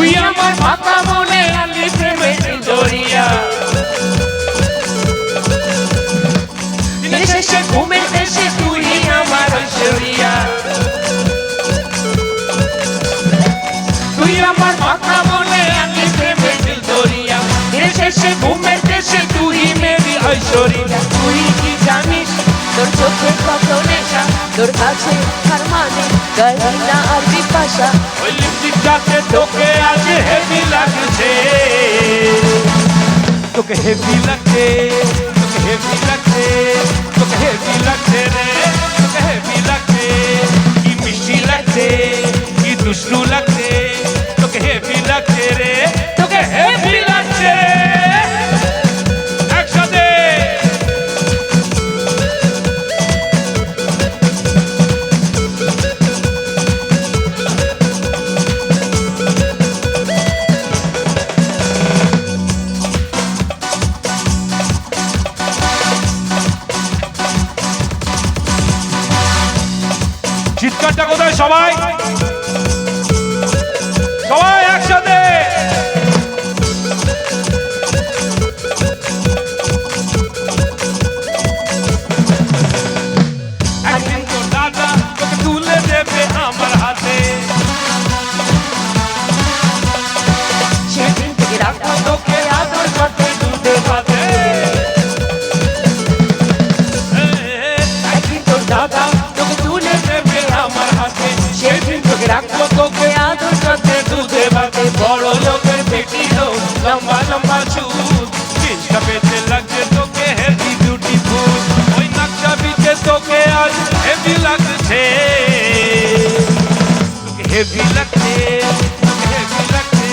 তুই আমার ফাঁকা মনে আলি প্রেমের দরিয়া দিনের শেষে ঘুমের দেশে তুই আমার ঐশ্বরিয়া তুই আমার ফাঁকা মনে আলি প্রেমের দরিয়া দিনের শেষে ঘুমের দেশে তুই মেরি ঐশ্বরিয়া তুই কি জানিস তোর চোখে কত নেশা তোর কাছে হার মানে গরিনা আর বিপাশা ওই লিপস্টিকটাতে তোকে আজ হেভি লাগছে তোকে হেভি লাগছে তোকে হেভি লাগছে তোকে হেভি লাগছে রে তোকে হেভি লাগছে কি মিষ্টি লাগছে কি দুষ্টু লাগছে তোকে হেভি লাগছে রে তোকে হেভি লাগছে একসাথে চিৎকারটা কোথায় সবাই সবাই একসাথে একদিন তো দাদা তোকে তুলে দেবে আমার হাতে সেদিন থেকে রাখবো তোকে আদর করতে দুধে ভাতে একদিন তো দাদা তোকে তুলে দেবে আমার হাতে সেদিন তোকে রাখবো তোকে আদর করতে দুধে ভাতে বড় লোকের বেটি লোক লম্বা লম্বা চুল জিনিসটা পেতে লাগছে তোকে হেভি বিউটিফুল ওই নকশা বিতে তোকে আজ হেভি লাগছে তোকে হেভি লাগছে তোকে হেভি লাগছে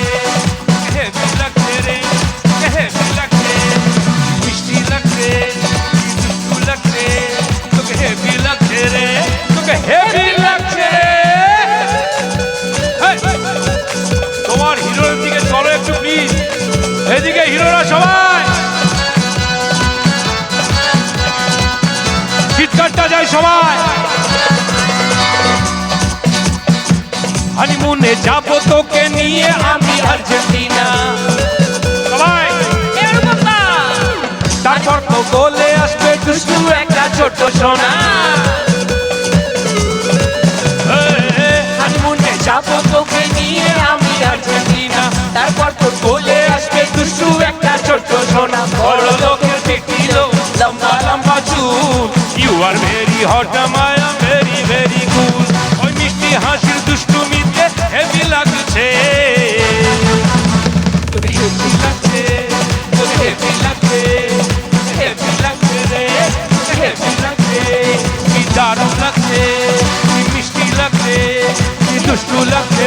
তোকে হেভি লাগছে রে তোকে হেভি লাগছে মিষ্টি লাগছে দুষ্টু লাগছে তোকে হেভি লাগছে রে তোকে হেভি লাগছে তোমার হিরোর দিকে চলো একটু প্লিজ এদিকে হিরোরা সবাই চিৎকারটা যায় সবাই হানিমুনে যাবো তোকে নিয়ে আমি আর্জেন্টিনা সবাই তারপর তো গোলে আসবে দুষ্টু একটা ছোট সোনা হানিমুনে যাবো তোকে নিয়ে আমি আর্জেন্টিনা তারপর তো গোলে আসবে দুষ্টু একটা ছোট সোনা বড় লোকের বেটি লোক লম্বা লম্বা চুল you are very hot Maya very very cool ওই মিষ্টি হাসির দুষ্টুমিতে হেভি লাগছে তোকে হেভি লাগছে তোকে হেভি লাগছে হেভি লাগছে রে তোকে হেভি লাগছে কি দারুণ লাগছে কি মিষ্টি লাগছে কি দুষ্টু লাগছে